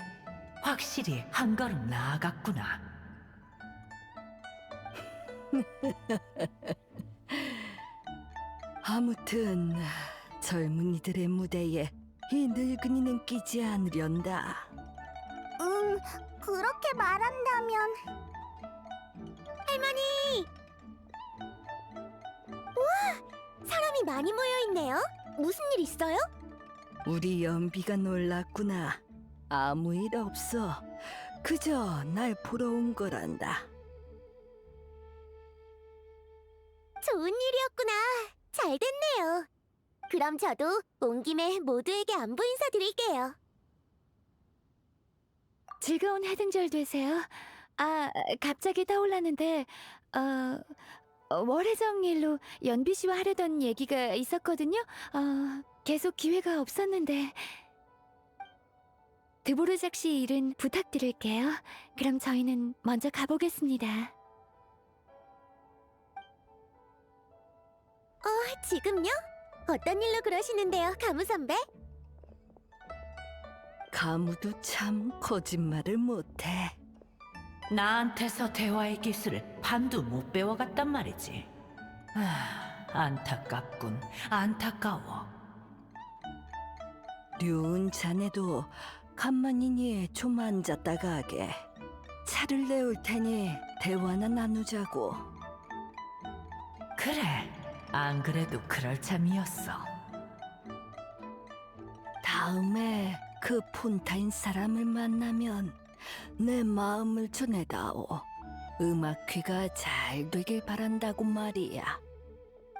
S5: 확실히 한 걸음 나아갔구나.
S7: 아무튼 젊은이들의 무대에 이 늙은이는 끼지 않으련다.
S2: 그렇게 말한다면. 할머니! 우와! 사람이 많이 모여있네요. 무슨 일 있어요?
S7: 우리 연비가 놀랐구나. 아무 일 없어. 그저 날 보러 온 거란다.
S2: 좋은 일이었구나. 잘 됐네요. 그럼 저도 온 김에 모두에게 안부 인사드릴게요.
S1: 즐거운 하등절 되세요. 아, 갑자기 떠올랐는데, 월혜정일로 연비 씨와 하려던 얘기가 있었거든요. 계속 기회가 없었는데. 드보르작 씨 일은 부탁드릴게요. 그럼 저희는 먼저 가보겠습니다.
S2: 지금요? 어떤 일로 그러시는데요, 가무 선배?
S7: 가무도 참 거짓말을 못해.
S5: 나한테서 대화의 기술을 반도 못 배워갔단 말이지. 안타깝군. 안타까워.
S7: 류은 자네도 간만이니 좀 앉았다가 하게. 차를 내올 테니 대화나 나누자고.
S5: 그래. 안 그래도 그럴 참이었어.
S7: 다음에 그 폰타인 사람을 만나면 내 마음을 전해다오. 음악회가 잘 되길 바란다고 말이야.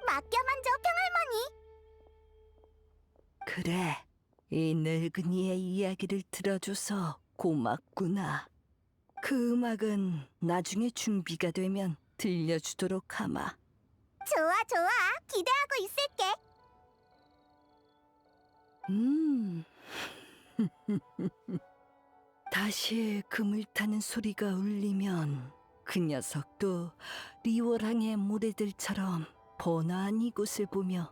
S2: 맡겨만 줘, 평할머니.
S7: 그래, 이 늙은이의 이야기를 들어줘서 고맙구나. 그 음악은 나중에 준비가 되면 들려주도록 하마.
S2: 좋아, 좋아. 기대하고 있을게.
S7: 다시 금을 타는 소리가 울리면 그 녀석도 리워랑의 모래들처럼 번화한 이곳을 보며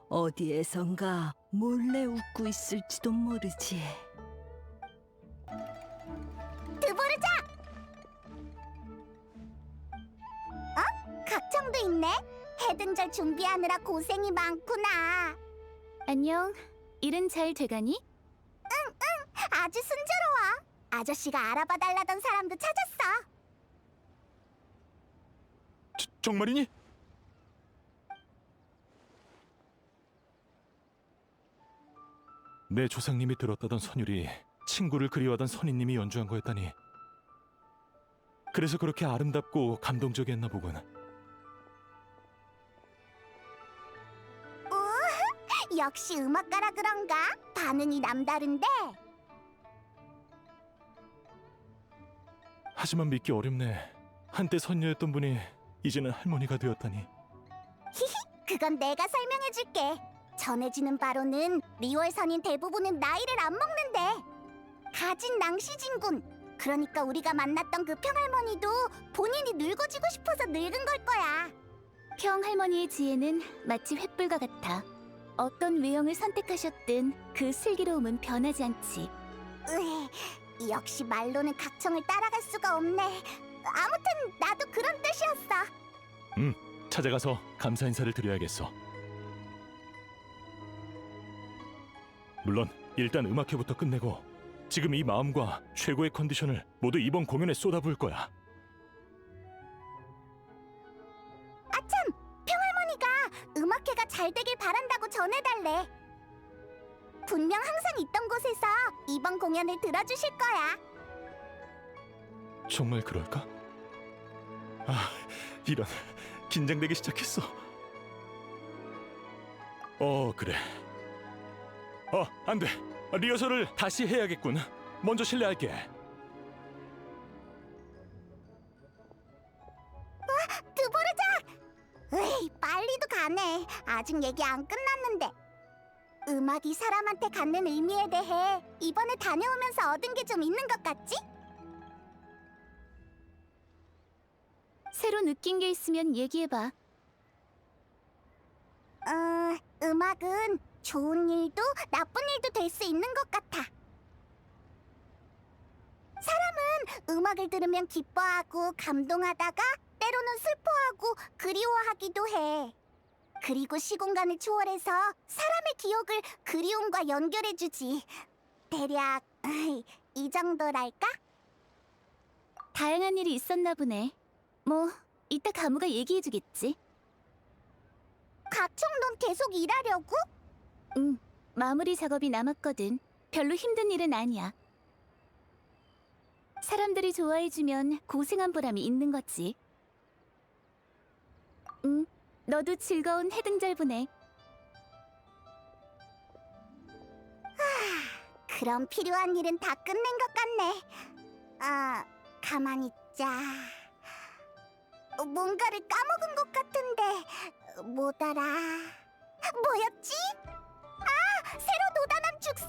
S7: 어디에선가 몰래 웃고 있을지도 모르지.
S2: 드보르자! 각청도 있네. 해등절 준비하느라 고생이 많구나.
S1: 안녕. 일은 잘 돼가니?
S2: 아주 순조로워. 아저씨가 알아봐 달라던 사람도 찾았어.
S8: 정말이니? 내 조상님이 들었다던 선율이 친구를 그리워하던 선인님이 연주한 거였다니. 그래서 그렇게 아름답고 감동적이었나 보군.
S2: 역시 음악가라 그런가? 반응이 남다른데.
S8: 하지만 믿기 어렵네. 한때 선녀였던 분이 이제는 할머니가 되었다니.
S2: 그건 내가 설명해줄게. 전해지는 바로는 리월 선인 대부분은 나이를 안 먹는데. 가진 낭시진군. 그러니까 우리가 만났던 그 평할머니도 본인이 늙어지고 싶어서 늙은 걸 거야.
S1: 평할머니의 지혜는 마치 횃불과 같아. 어떤 외형을 선택하셨든 그 슬기로움은 변하지 않지.
S2: 역시 말로는 각청을 따라갈 수가 없네. 아무튼 나도 그런 뜻이었어.
S8: 찾아가서 감사 인사를 드려야겠어. 물론 일단 음악회부터 끝내고 지금 이 마음과 최고의 컨디션을 모두 이번 공연에 쏟아부을 거야.
S2: 아참! 평할머니가 음악회가 잘 되길 바란다고 전해달래. 분명 항상 있던 곳에서 이번 공연을 들어주실 거야.
S8: 정말 그럴까? 이런, 긴장되기 시작했어. 그래. 안 돼. 리허설을 다시 해야겠군. 먼저 실례할게.
S2: 드보르작! 빨리도 가네. 아직 얘기 안 끝났는데. 음악이 사람한테 갖는 의미에 대해 이번에 다녀오면서 얻은 게 좀 있는 것 같지?
S1: 새로 느낀 게 있으면 얘기해봐.
S2: 음악은 좋은 일도 나쁜 일도 될 수 있는 것 같아. 사람은 음악을 들으면 기뻐하고 감동하다가 때로는 슬퍼하고 그리워하기도 해. 그리고 시공간을 초월해서 사람의 기억을 그리움과 연결해주지. 대략 이 정도랄까?
S1: 다양한 일이 있었나 보네. 뭐 이따 가무가 얘기해주겠지.
S2: 각청 넌 계속 일하려고?
S1: 응. 마무리 작업이 남았거든. 별로 힘든 일은 아니야. 사람들이 좋아해주면 고생한 보람이 있는 거지. 응. 너도 즐거운 해등절 보내.
S2: 그럼 필요한 일은 다 끝낸 것 같네. 가만히 있자. 뭔가를 까먹은 것 같은데 뭐더라? 뭐였지? 새로 도단한 죽순!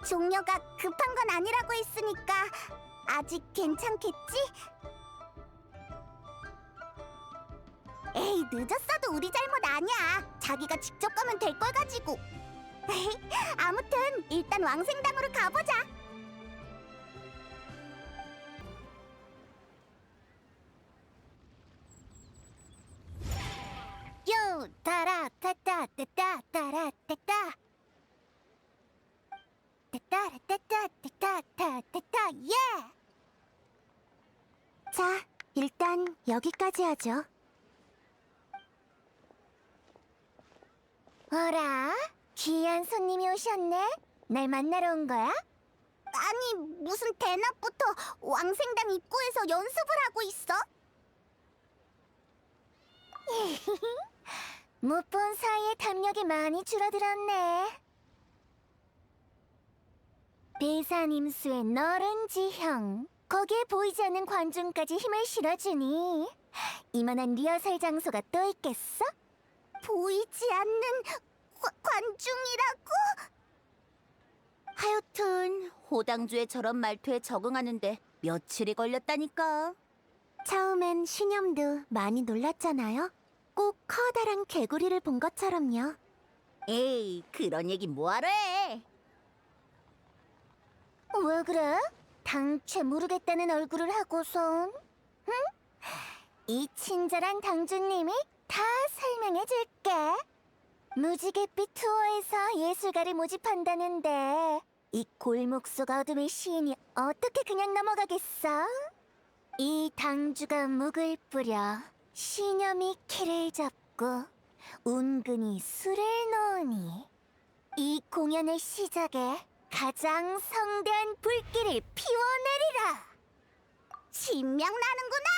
S2: 종려가 급한 건 아니라고 했으니까 아직 괜찮겠지? 에이, 늦었어도 우리 잘못 아니야. 자기가 직접 가면 될 걸 가지고. 아무튼 일단 왕생당으로 가보자. 요 따라 따따 따따 따라 따따 따따라 따따 따따 따따 예. 자, 일단 여기까지 하죠. 어라? 귀한 손님이 오셨네? 날 만나러 온 거야? 아니, 무슨 대낮부터 왕생당 입구에서 연습을 하고 있어? 못 본 사이에 담력이 많이 줄어들었네. 배산임수의 너른 지형, 거기에 보이지 않는 관중까지 힘을 실어주니 이만한 리허설 장소가 또 있겠어? 보이지 않는 관중이라고?
S6: 하여튼 호당주의 저런 말투에 적응하는데 며칠이 걸렸다니까.
S2: 처음엔 신념도 많이 놀랐잖아요. 꼭 커다란 개구리를 본 것처럼요.
S6: 에이, 그런 얘기 뭐하러 해?
S2: 왜 그래? 당최 모르겠다는 얼굴을 하고선. 응? 이 친절한 당주님이 다 설명해 줄게. 무지갯빛 투어에서 예술가를 모집한다는데 이 골목 속 어둠의 시인이 어떻게 그냥 넘어가겠어? 이 당주가 묵을 뿌려 신념이 키를 잡고 운근히 술을 놓으니 이 공연의 시작에 가장 성대한 불길을 피워내리라. 신명나는구나.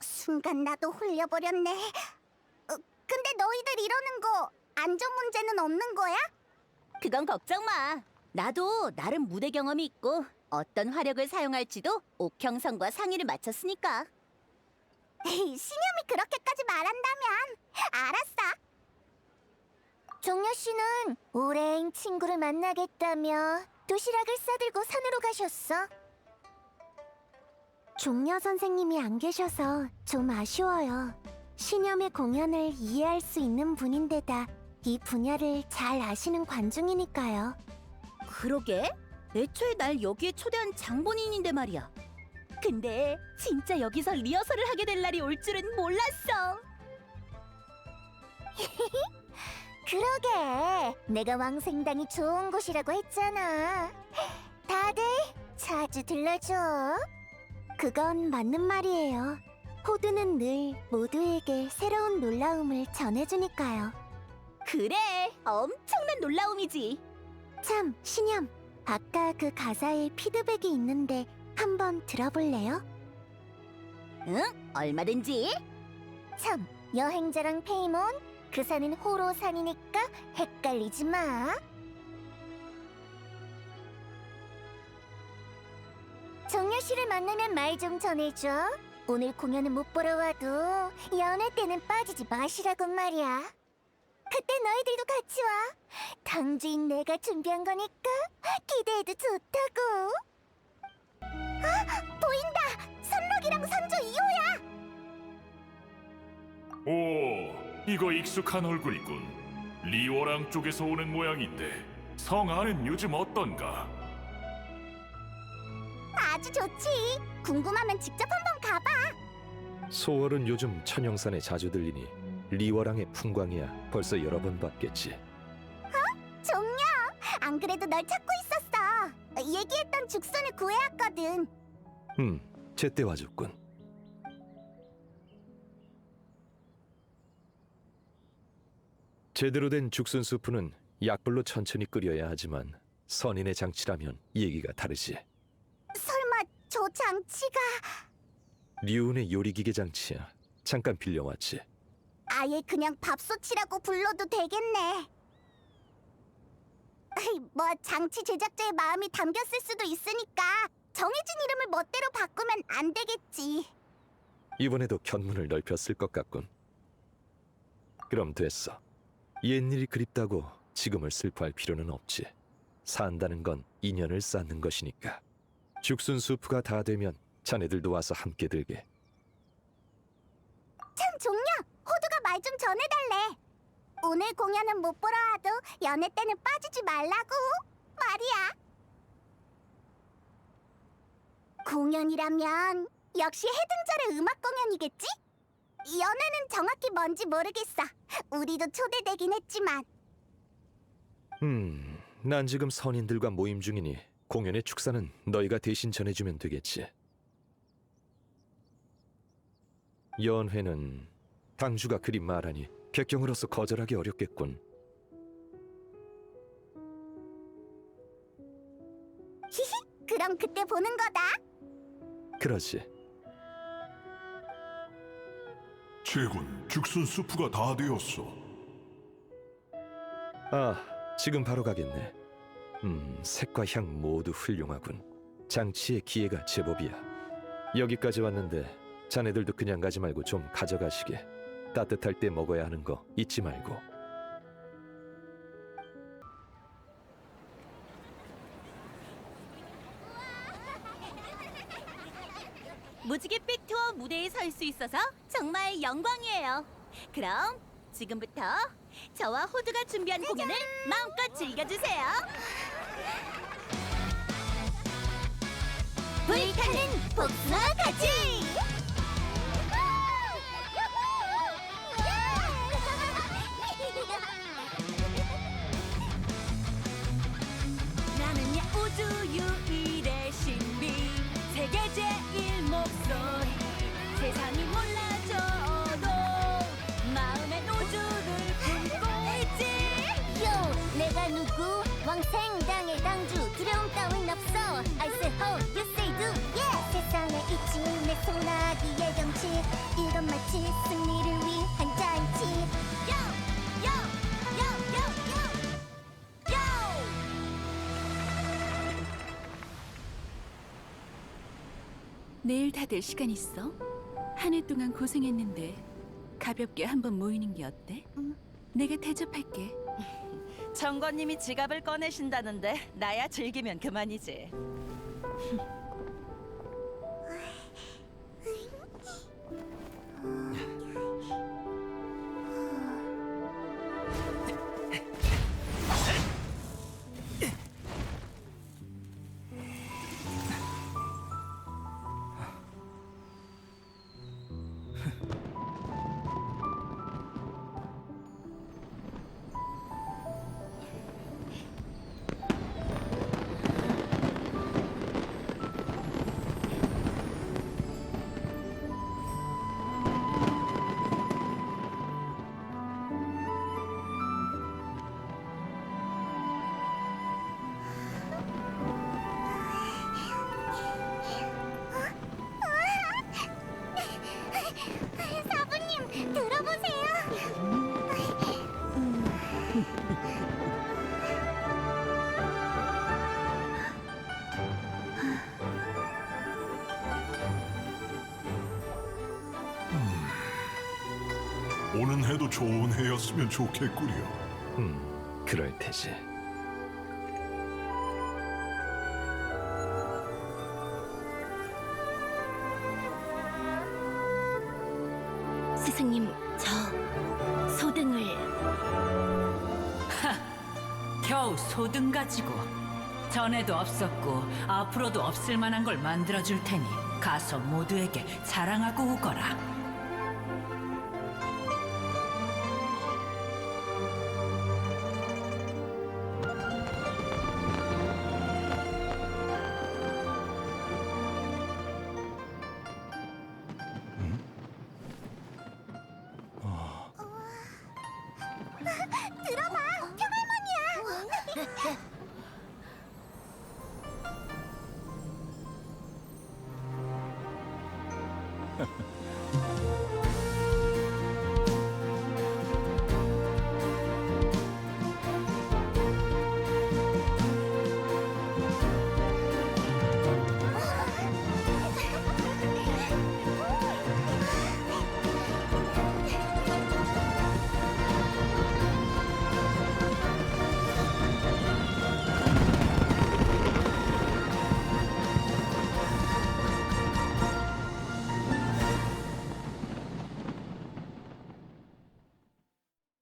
S2: 순간 나도 홀려버렸네. 근데 너희들 이러는 거 안전 문제는 없는 거야?
S6: 그건 걱정 마. 나도 나름 무대 경험이 있고 어떤 화력을 사용할지도 옥형성과 상의를 마쳤으니까.
S2: 신념이 그렇게까지 말한다면 알았어. 종려 씨는 오랜 친구를 만나겠다며 도시락을 싸들고 산으로 가셨어. 종려 선생님이 안 계셔서 좀 아쉬워요. 신념의 공연을 이해할 수 있는 분인데다 이 분야를 잘 아시는 관중이니까요.
S6: 그러게? 애초에 날 여기에 초대한 장본인인데 말이야. 근데 진짜 여기서 리허설을 하게 될 날이 올 줄은 몰랐어.
S2: 그러게, 내가 왕생당이 좋은 곳이라고 했잖아. 다들 자주 들러줘. 그건 맞는 말이에요. 호두는 늘 모두에게 새로운 놀라움을 전해주니까요.
S6: 그래, 엄청난 놀라움이지.
S2: 참, 신념, 아까 그 가사에 피드백이 있는데 한번 들어볼래요?
S6: 응, 얼마든지.
S2: 참, 여행자랑 페이몬, 그 산은 호로산이니까 헷갈리지 마. 정려 씨를 만나면 말 좀 전해줘. 오늘 공연은 못 보러 와도 연애 때는 빠지지 마시라고 말이야. 그때 너희들도 같이 와. 당주인 내가 준비한 거니까 기대해도 좋다고. 아, 보인다! 선록이랑 선조 2호야!
S9: 오, 이거 익숙한 얼굴이군. 리워랑 쪽에서 오는 모양인데 성 안은 요즘 어떤가?
S2: 아주 좋지. 궁금하면 직접 한번 가봐.
S8: 소월은 요즘 천영산에 자주 들리니 리워랑의 풍광이야 벌써 여러 번 봤겠지.
S2: 종려, 안 그래도 널 찾고 있었어. 얘기했던 죽순을 구해왔거든.
S8: 제때 와줬군. 제대로 된 죽순 수프는 약불로 천천히 끓여야 하지만 선인의 장치라면 얘기가 다르지.
S2: 설마 저 장치가
S8: 류운의 요리기계 장치야. 잠깐 빌려왔지.
S2: 아예 그냥 밥솥이라고 불러도 되겠네. 뭐 장치 제작자의 마음이 담겼을 수도 있으니까 정해진 이름을 멋대로 바꾸면 안 되겠지.
S8: 이번에도 견문을 넓혔을 것 같군. 그럼 됐어. 옛일이 그립다고
S10: 지금을 슬퍼할 필요는 없지. 산다는 건 인연을 쌓는 것이니까. 죽순 수프가 다 되면 자네들도 와서 함께 들게.
S2: 참 종려, 호두가 말 좀 전해달래. 오늘 공연은 못 보러 와도 연애 때는 빠지지 말라고 말이야. 공연이라면 역시 해등절의 음악 공연이겠지? 연애는 정확히 뭔지 모르겠어. 우리도 초대되긴 했지만.
S10: 난 지금 선인들과 모임 중이니 공연의 축사는 너희가 대신 전해주면 되겠지. 연회는 당주가 그리 말하니 객경으로서 거절하기 어렵겠군.
S2: 히히, 그럼 그때 보는 거다.
S10: 그러지.
S9: 제군, 죽순 수프가 다 되었어.
S10: 지금 바로 가겠네. 색과 향 모두 훌륭하군. 장치의 기회가 제법이야. 여기까지 왔는데 자네들도 그냥 가지 말고 좀 가져가시게. 따뜻할 때 먹어야 하는 거 잊지 말고.
S6: 무지갯빛 투어 무대에 설 수 있어서 정말 영광이에요. 그럼 지금부터 저와 호두가 준비한 공연을 마음껏 즐겨주세요. 불타는 복숭아 가지! 나는야 우주 유일의 신비, 세계 제일 목소리. 세상이 몰라줘도 마음엔 우주를 품고 있지.
S2: 요, 내가 누구? 왕생당의 당주. 두려움 따윈 없어. I say ho, you say do, yeah. 세상에 있지 내 소나기의 정치. 이건 마치 승리를 위한 잔치.
S6: 요! 요! 요! 요! 요! 요!
S11: 내일 다들 시간 있어? 한 해 동안 고생했는데 가볍게 한번 모이는 게 어때? 내가 대접할게.
S7: 청관님이 지갑을 꺼내신다는데 나야 즐기면 그만이지.
S2: 사부님, 들어보세요.
S9: 오는 해도 좋은 해였으면 좋겠구려.
S10: 그럴 테지.
S4: 스승님, 저 소등을.
S5: 겨우 소등 가지고. 전에도 없었고 앞으로도 없을 만한 걸 만들어줄 테니 가서 모두에게 자랑하고 오거라.
S2: 들어봐, 평할머니야.